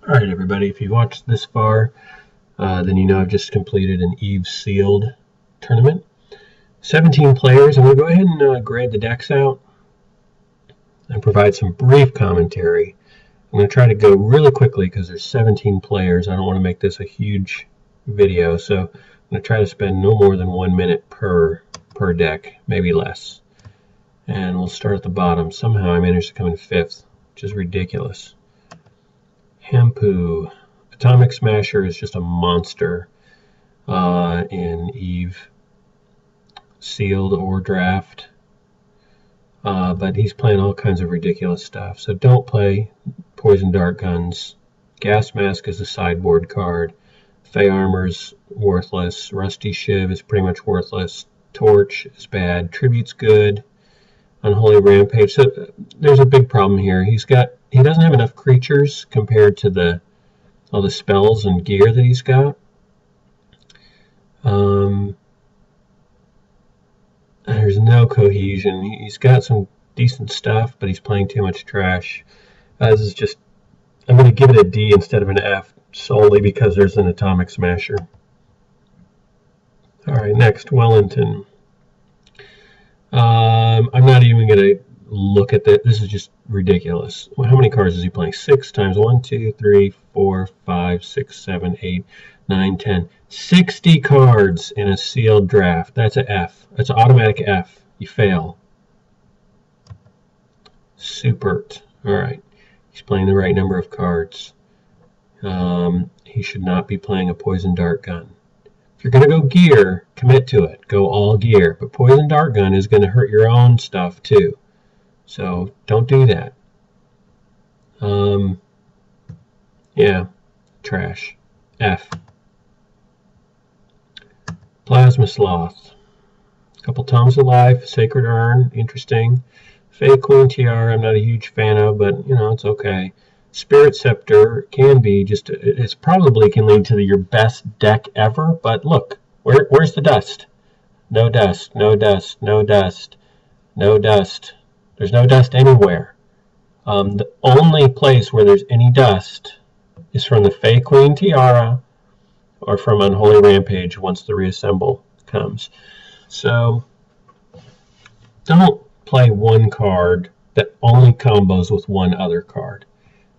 Alright everybody, if you watched this far, then you know I've just completed an Eve sealed tournament. 17 players. I'm going to go ahead and grade the decks out and provide some brief commentary. I'm going to try to go really quickly because there's 17 players. I don't want to make this a huge video, so I'm going to try to spend no more than 1 minute per deck, maybe less. And we'll start at the bottom. Somehow I managed to come in 5th, which is ridiculous. Hampu. Atomic Smasher is just a monster in Eve sealed or draft, but he's playing all kinds of ridiculous stuff. So don't play Poison Dart Guns. Gas Mask is a sideboard card. Fey Armor's worthless. Rusty Shiv is pretty much worthless. Torch is bad. Tribute's good. Unholy Rampage. So there's a big problem here. He doesn't have enough creatures compared to all the spells and gear that he's got. There's no cohesion. He's got some decent stuff, but he's playing too much trash. This is just, I'm going to give it a D instead of an F, solely because there's an Atomic Smasher. Alright, next, Wellington. I'm not even going to look at that. This is just ridiculous. Well, how many cards is he playing? 6 times 1, 2, 3, 4, 5, 6, 7, 8, 9, 10. 60 cards in a sealed draft. That's an F. That's an automatic F. You fail. Supert. Alright. He's playing the right number of cards. He should not be playing a Poison Dart Gun. If you're going to go gear, commit to it. Go all gear. But Poison Dart Gun is going to hurt your own stuff too. So don't do that. Yeah, trash. F. Plasma Sloth. A couple Tomes of Life, Sacred Urn, interesting. Fey Queen Tiara, I'm not a huge fan of, but you know, it's okay. Spirit Scepter can be just, it's probably can lead to your best deck ever, but look, where's the dust? No dust, no dust, no dust, no dust. There's no dust anywhere. The only place where there's any dust is from the Fey Queen Tiara or from Unholy Rampage once the reassemble comes. So don't play one card that only combos with one other card.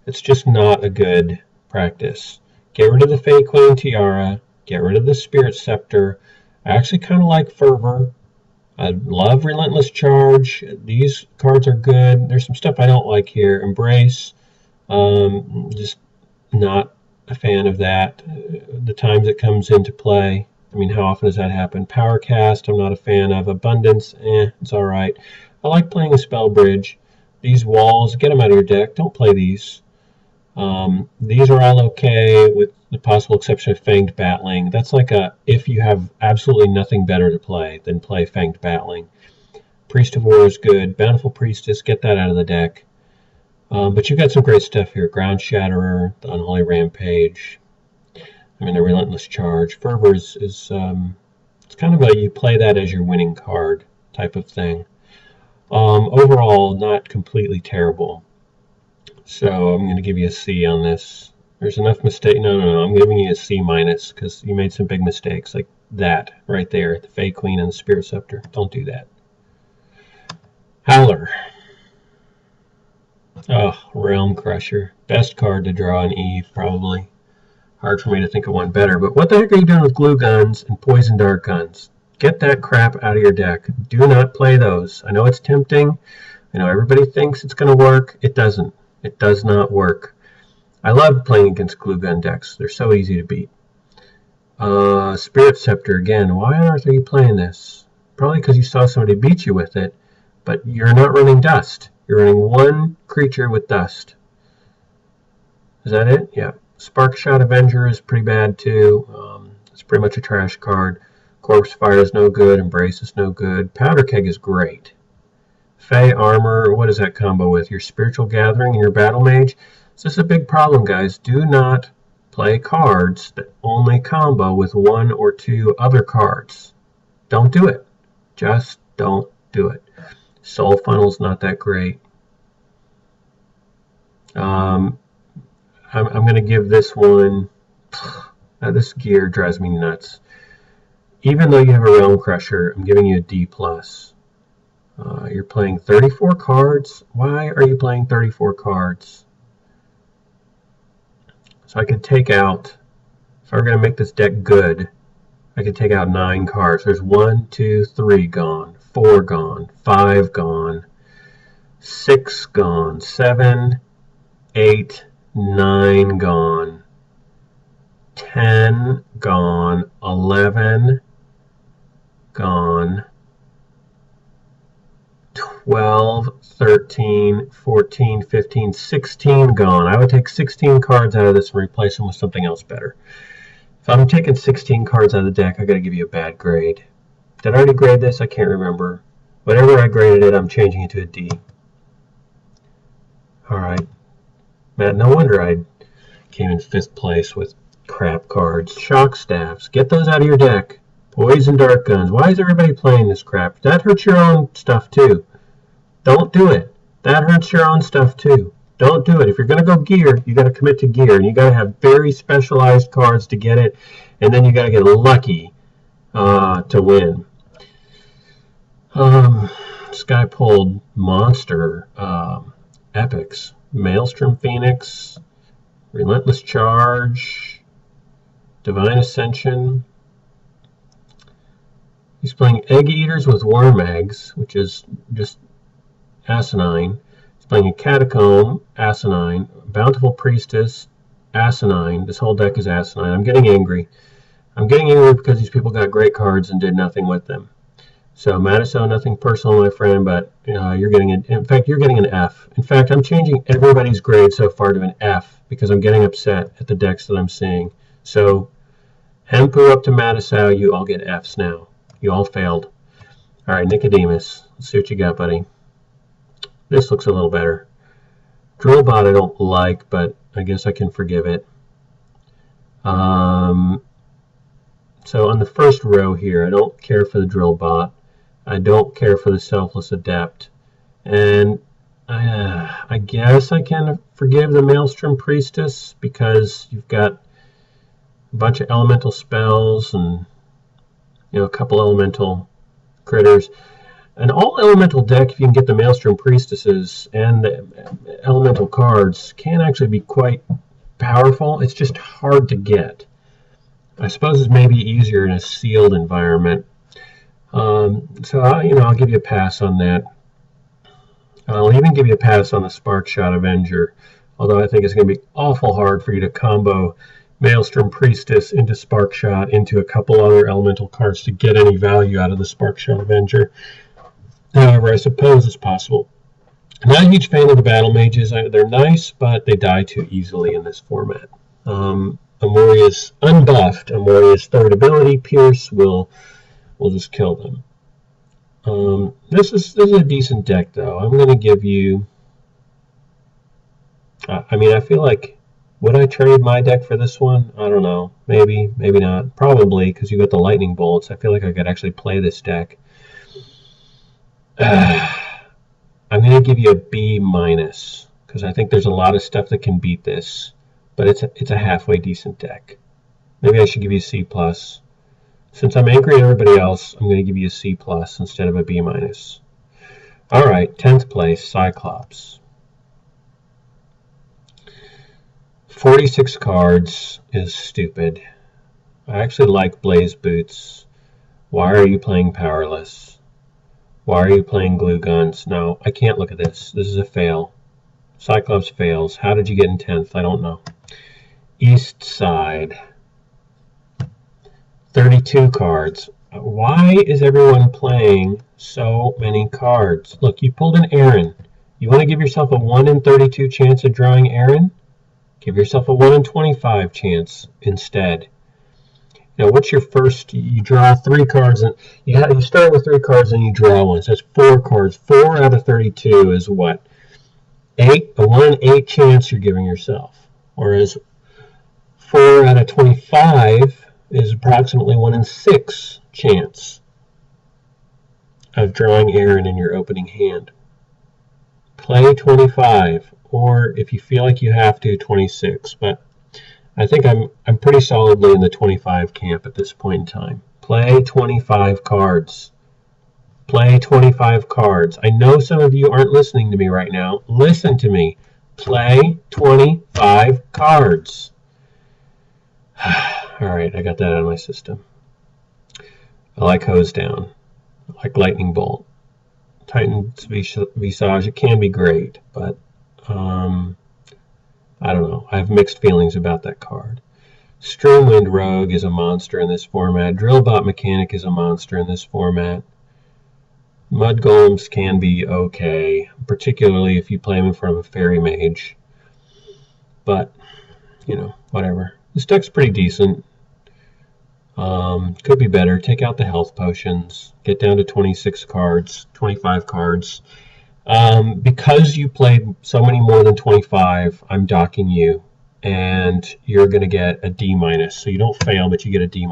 It's just not a good practice. Get rid of the Fey Queen Tiara. Get rid of the Spirit Scepter. I actually kind of like Fervor. I love Relentless Charge. These cards are good. There's some stuff I don't like here. Embrace. Just not a fan of that. The times it comes into play. I mean, how often does that happen? Power Cast, I'm not a fan of. Abundance, it's alright. I like playing a Spell Bridge. These walls, get them out of your deck. Don't play these. These are all okay with the possible exception of Fanged Battling. That's like if you have absolutely nothing better to play, then play Fanged Battling. Priest of War is good. Bountiful Priestess, get that out of the deck. But you've got some great stuff here. Ground Shatterer, the Unholy Rampage. I mean, the Relentless Charge. Fervor is it's kind of you play that as your winning card type of thing. Overall, not completely terrible. So I'm going to give you a C on this. There's enough mistake. No. I'm giving you a C minus because you made some big mistakes like that right there. The Fey Queen and the Spirit Scepter. Don't do that. Howler. Oh, Realm Crusher. Best card to draw in Eve, probably. Hard for me to think of one better. But what the heck are you doing with Glue Guns and Poison Dart Guns? Get that crap out of your deck. Do not play those. I know it's tempting. I know everybody thinks it's going to work. It doesn't. It does not work. I love playing against glue gun decks. They're so easy to beat. Spirit Scepter, again. Why on earth are you playing this? Probably because you saw somebody beat you with it, but you're not running dust. You're running one creature with dust. Is that it? Yeah. Spark Shot Avenger is pretty bad too. It's pretty much a trash card. Corpse Fire is no good. Embrace is no good. Powder Keg is great. Fey Armor, what is that combo with? Your Spiritual Gathering and your Battle Mage? So this is a big problem, guys. Do not play cards that only combo with one or two other cards. Don't do it. Just don't do it. Soul Funnel's not that great. I'm going to give this one, this gear drives me nuts. Even though you have a Realm Crusher, I'm giving you a D+. You're playing 34 cards. Why are you playing 34 cards? So I could take out, if I were going to make this deck good, I could take out 9 cards. There's 1, 2, 3 gone, 4 gone, 5 gone, 6 gone, 7, 8, 9 gone, 10 gone, 11 gone, 12, 13, 14, 15, 16 gone. I would take 16 cards out of this and replace them with something else better. If I'm taking 16 cards out of the deck, I got to give you a bad grade. Did I already grade this? I can't remember. Whatever I graded it, I'm changing it to a D. All right. Man, no wonder I came in 5th place with crap cards. Shock Staffs. Get those out of your deck. Poison Dart Guns. Why is everybody playing this crap? That hurts your own stuff too. Don't do it. That hurts your own stuff too. Don't do it. If you're going to go gear, you got to commit to gear, and you got to have very specialized cards to get it, and then you got to get lucky to win. This guy pulled monster epics: Maelstrom Phoenix, Relentless Charge, Divine Ascension. He's playing Egg Eaters with Worm Eggs, which is just asinine. He's playing a Catacomb, asinine. Bountiful Priestess, asinine. This whole deck is asinine. I'm getting angry. I'm getting angry because these people got great cards and did nothing with them. So, Matiso, nothing personal, my friend, but you're getting an, in fact, you're getting an F. In fact, I'm changing everybody's grade so far to an F because I'm getting upset at the decks that I'm seeing. So, Hempu up to Matiso, you all get Fs now. You all failed. All right, Nicodemus, let's see what you got, buddy. This looks a little better. Drillbot I don't like, but I guess I can forgive it. So on the first row here, I don't care for the Drillbot. I don't care for the Selfless Adept. And I guess I can forgive the Maelstrom Priestess because you've got a bunch of elemental spells and a couple elemental critters. An all-elemental deck, if you can get the Maelstrom Priestesses and the elemental cards, can actually be quite powerful. It's just hard to get. I suppose it's maybe easier in a sealed environment. So I'll give you a pass on that. I'll even give you a pass on the Spark Shot Avenger, although I think it's going to be awful hard for you to combo Maelstrom Priestess into Spark Shot into a couple other elemental cards to get any value out of the Spark Shot Avenger. However, I suppose it's possible. I'm not a huge fan of the Battle Mages. They're nice, but they die too easily in this format. Amoria's unbuffed. Amoria's third ability, Pierce, will just kill them. This is a decent deck, though. I'm going to give you... I feel like... Would I trade my deck for this one? I don't know. Maybe, maybe not. Probably, because you got the Lightning Bolts. I feel like I could actually play this deck. I'm going to give you a B-, because I think there's a lot of stuff that can beat this. But it's a halfway decent deck. Maybe I should give you a C+. Since I'm angry at everybody else, I'm going to give you a C+ instead of a B-. All right, 10th place, Cyclops. 46 cards is stupid. I actually like Blaze Boots. Why are you playing Powerless? Why are you playing Glue Guns? No, I can't look at this. This is a fail. Cyclops fails. How did you get in 10th? I don't know. East Side. 32 cards. Why is everyone playing so many cards? Look, you pulled an Aaron. You want to give yourself a 1 in 32 chance of drawing Aaron? Give yourself a 1 in 25 chance instead. Now, what's your first? You draw 3 cards, and you start with 3 cards, and you draw one. So that's 4 cards. 4 out of 32 is what? 8. A 1 in 8 chance you're giving yourself. Whereas 4 out of 25 is approximately 1 in 6 chance of drawing Aaron in your opening hand. Play 25. or if you feel like you have to, 26. But I think I'm pretty solidly in the 25 camp at this point in time. Play 25 cards. Play 25 cards. I know some of you aren't listening to me right now. Listen to me. Play 25 cards. All right, I got that out of my system. I like Hose Down. I like Lightning Bolt. Titan's Visage, it can be great, but I don't know. I have mixed feelings about that card. Stormwind Rogue is a monster in this format. Drillbot Mechanic is a monster in this format. Mud Golems can be okay, particularly if you play them in front of a Fairy Mage. But, you know, whatever. This deck's pretty decent. Could be better. Take out the health potions. Get down to 26 cards, 25 cards. Because you played so many more than 25, I'm docking you, and you're going to get a D-. So you don't fail, but you get a D-.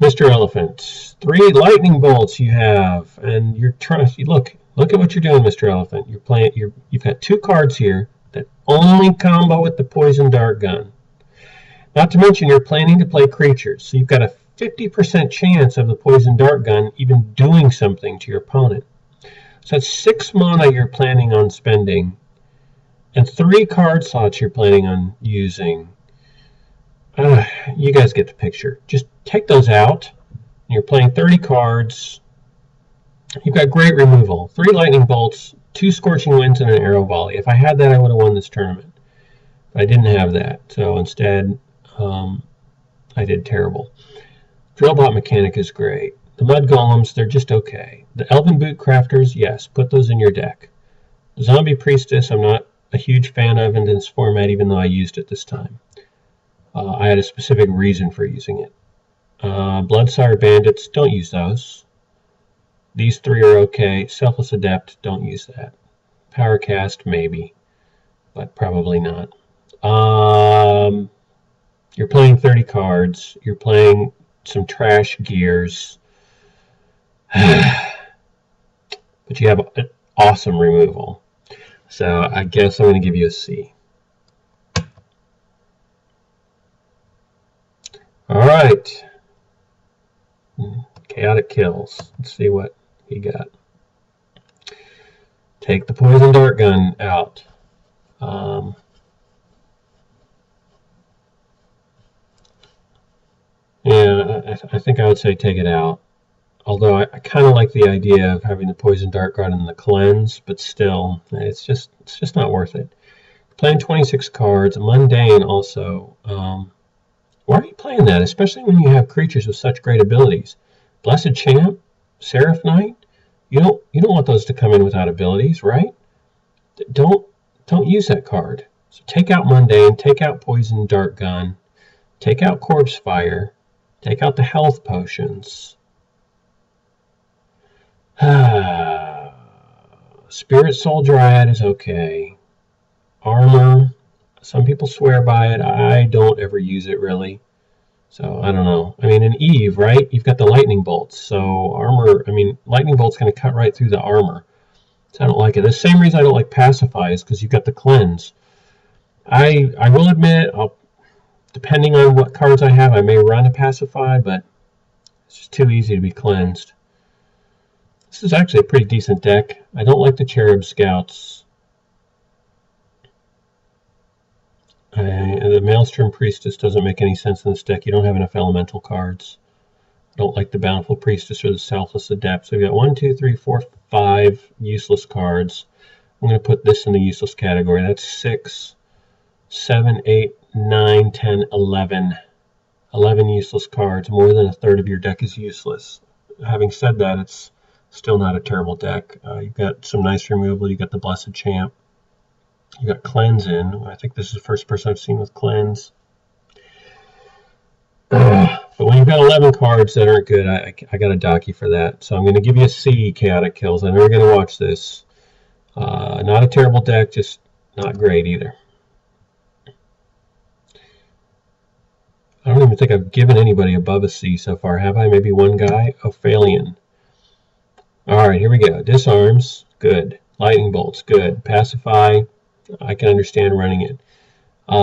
Mr. Elephant, 3 lightning bolts you have, and you're trying to look at what you're doing, Mr. Elephant. You're playing. You've got 2 cards here that only combo with the poison dart gun. Not to mention you're planning to play creatures, so you've got a 50% chance of the poison dart gun even doing something to your opponent. So that's 6 mana you're planning on spending, and 3 card slots you're planning on using. You guys get the picture. Just take those out. You're playing 30 cards. You've got great removal. 3 lightning bolts, 2 scorching winds, and an arrow volley. If I had that, I would have won this tournament. But I didn't have that, so instead, I did terrible. Drillbot Mechanic is great. The Mud Golems, they're just okay. The Elven Boot Crafters, yes, put those in your deck. The Zombie Priestess, I'm not a huge fan of in this format, even though I used it this time. I had a specific reason for using it. Bloodsire Bandits, don't use those. These 3 are okay. Selfless Adept, don't use that. Powercast, maybe, but probably not. You're playing 30 cards. You're playing some trash gears. But you have an awesome removal. So I guess I'm going to give you a C. All right. Chaotic Kills. Let's see what he got. Take the poison dart gun out. Yeah, I think I would say take it out. Although I kind of like the idea of having the poison dart gun and the cleanse, but still, it's just not worth it. Playing 26 cards, mundane also. Why are you playing that? Especially when you have creatures with such great abilities. Blessed Champ, Seraph Knight. You don't want those to come in without abilities, right? Don't use that card. So take out mundane, take out poison dart gun, take out corpse fire, take out the health potions. Spirit Soul Dryad is okay. Armor, some people swear by it. I don't ever use it really. So I don't know. I mean, in Eve, right? You've got the lightning bolts. So armor, I mean, lightning bolt's going to cut right through the armor. So I don't like it. The same reason I don't like Pacify is because you've got the cleanse. I will admit, depending on what cards I have, I may run a Pacify, but it's just too easy to be cleansed. This is actually a pretty decent deck. I don't like the Cherub Scouts. The Maelstrom Priestess doesn't make any sense in this deck. You don't have enough elemental cards. I don't like the Bountiful Priestess or the Selfless Adept. So we've got 1, 2, 3, 4, 5 useless cards. I'm going to put this in the useless category. That's 6, 7, 8, 9, 10, 11. 11 useless cards. More than a third of your deck is useless. Having said that, it's still not a terrible deck. You've got some nice removal. You've got the Blessed Champ. You got Cleanse in. I think this is the first person I've seen with Cleanse. But when you've got 11 cards that aren't good, I got to dock you for that. So I'm going to give you a C, Chaotic Kills. I know you're going to watch this. Not a terrible deck, just not great either. I don't even think I've given anybody above a C so far, have I? Maybe one guy? Ophalion. All right, here we go. Disarms, good. Lightning bolts, good. Pacify, I can understand running it.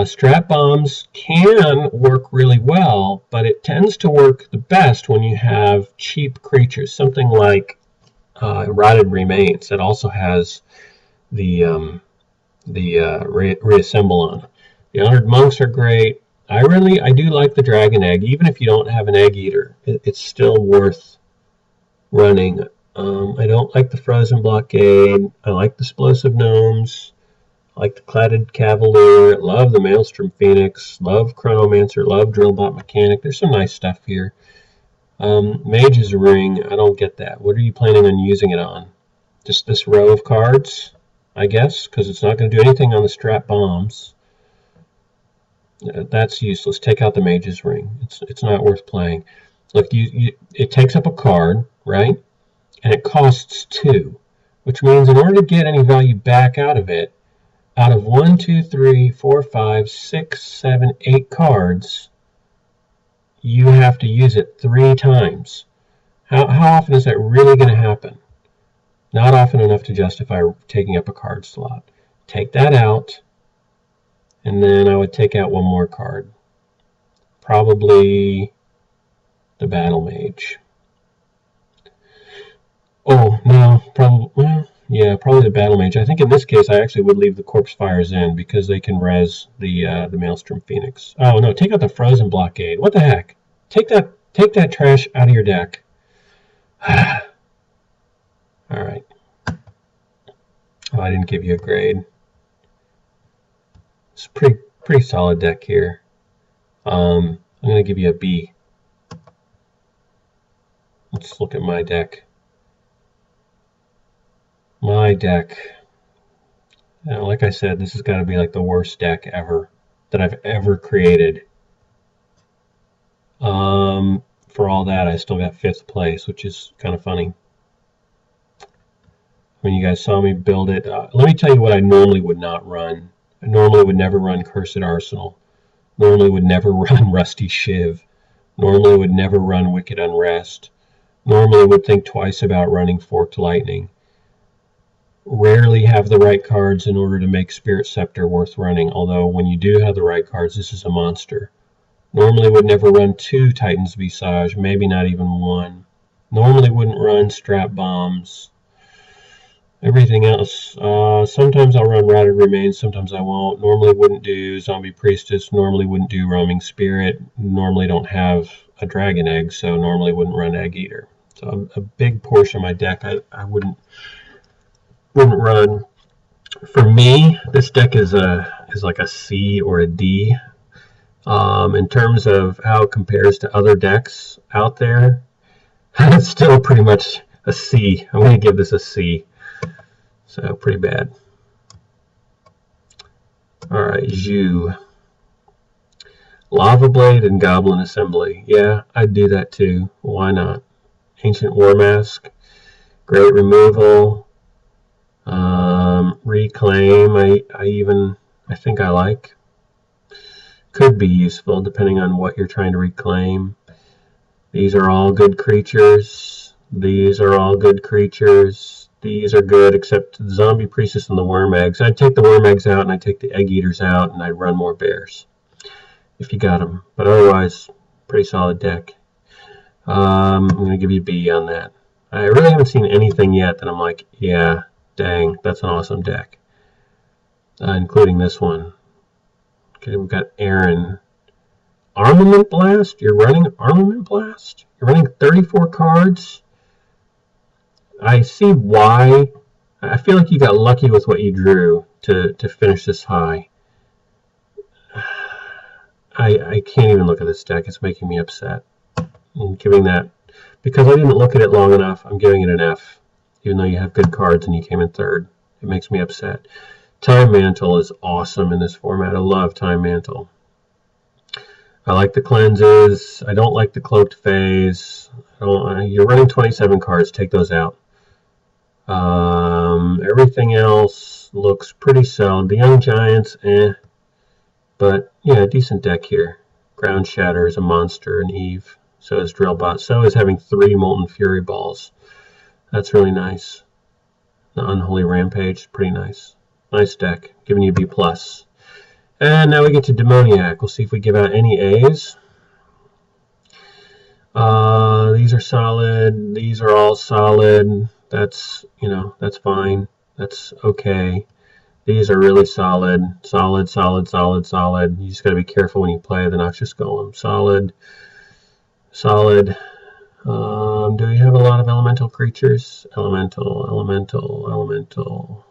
Strap bombs can work really well, but it tends to work the best when you have cheap creatures, something like Rotted Remains that also has the reassemble on. The Honored Monks are great. I do like the Dragon Egg, even if you don't have an Egg Eater. It's still worth running. I don't like the Frozen Blockade. I like the Explosive Gnomes. I like the Cladded Cavalier. Love the Maelstrom Phoenix. Love Chronomancer. Love Drillbot Mechanic. There's some nice stuff here. Mage's Ring. I don't get that. What are you planning on using it on? Just this row of cards, I guess, because it's not going to do anything on the strap bombs. That's useless. Take out the Mage's Ring. It's not worth playing. Look, it takes up a card, right? And it costs 2, which means in order to get any value back out of it, out of 1, 2, 3, 4, 5, 6, 7, 8 cards, you have to use it 3 times. How often is that really going to happen? Not often enough to justify taking up a card slot. Take that out, and then I would take out one more card. Probably the Battle Mage. Oh, no, probably, well, yeah, probably the Battle Mage. I think in this case I actually would leave the Corpse Fires in because they can res the Maelstrom Phoenix. Oh no, take out the Frozen Blockade. What the heck? Take that trash out of your deck. All right. Oh, I didn't give you a grade. It's a pretty solid deck here. I'm gonna give you a B. Let's look at my deck. My deck. Now, like I said, this has got to be like the worst deck ever that I've ever created. For all that, I still got 5th place, which is kind of funny. When you guys saw me build it, let me tell you what I normally would not run. I normally would never run Cursed Arsenal. Normally would never run Rusty Shiv. Normally would never run Wicked Unrest. Normally would think twice about running Forked Lightning. Rarely have the right cards in order to make Spirit Scepter worth running, although when you do have the right cards, this is a monster. Normally would never run 2 Titan's Visage, maybe not even 1. Normally wouldn't run Strap Bombs. Everything else, sometimes I'll run Rotted Remains, sometimes I won't. Normally wouldn't do Zombie Priestess, normally wouldn't do Roaming Spirit, normally don't have a Dragon Egg, so normally wouldn't run Egg Eater. So a big portion of my deck I wouldn't run. For me, this deck is like a C or a D. In terms of how it compares to other decks out there, it's still pretty much a C. I'm going to give this a C. So pretty bad. All right, Zhu. Lava Blade and Goblin Assembly. Yeah, I'd do that too. Why not? Ancient War Mask. Great removal. Reclaim. I think I like. Could be useful depending on what you're trying to reclaim. These are all good creatures. These are all good creatures. These are good except the Zombie Priestess and the Worm Eggs. I'd take the Worm Eggs out and I'd take the Egg Eaters out and I'd run more bears if you got them. But otherwise, pretty solid deck. I'm going to give you a B on that. I really haven't seen anything yet that I'm like, yeah, dang, that's an awesome deck. Including this one. Okay, we've got Aaron. Armament Blast? You're running Armament Blast? You're running 34 cards? I see why. I feel like you got lucky with what you drew to finish this high. I can't even look at this deck. It's making me upset. I'm giving that, because I didn't look at it long enough, I'm giving it an F. Even though you have good cards and you came in 3rd. It makes me upset. Time Mantle is awesome in this format. I love Time Mantle. I like the cleanses. I don't like the Cloaked Phase. You're running 27 cards. Take those out. Everything else looks pretty solid. The Young Giants, but yeah, decent deck here. Ground Shatter is a monster, and Eve. So is Drillbot. So is having 3 Molten Fury Balls. That's really nice. The Unholy Rampage, pretty nice. Nice deck, giving you B+. And now we get to Demoniac. We'll see if we give out any A's. These are solid. These are all solid. That's, that's fine. That's okay. These are really solid. Solid, solid, solid, solid. You just got to be careful when you play the Noxious Golem. Solid, solid. Do we have a lot of elemental creatures? Elemental, elemental, elemental.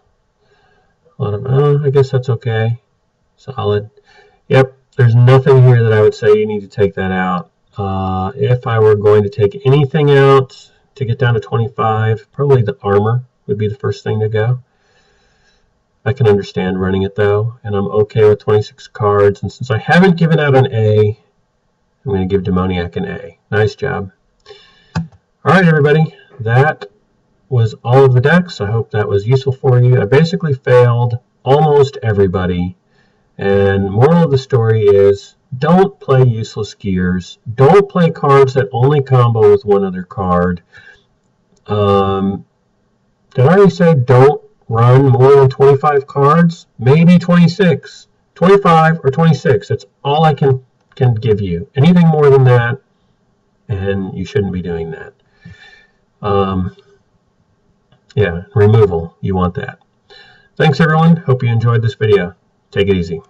A lot of, I guess that's okay. Solid. Yep, there's nothing here that I would say you need to take that out. If I were going to take anything out to get down to 25, probably the armor would be the first thing to go. I can understand running it though, and I'm okay with 26 cards. And since I haven't given out an A, I'm going to give Demoniac an A. Nice job. All right, everybody, that was all of the decks. I hope that was useful for you. I basically failed almost everybody. And moral of the story is, don't play useless gears. Don't play cards that only combo with one other card. Did I already say don't run more than 25 cards? Maybe 26. 25 or 26. That's all I can give you. Anything more than that, and you shouldn't be doing that. Yeah, removal. You want that. Thanks, everyone. Hope you enjoyed this video. Take it easy.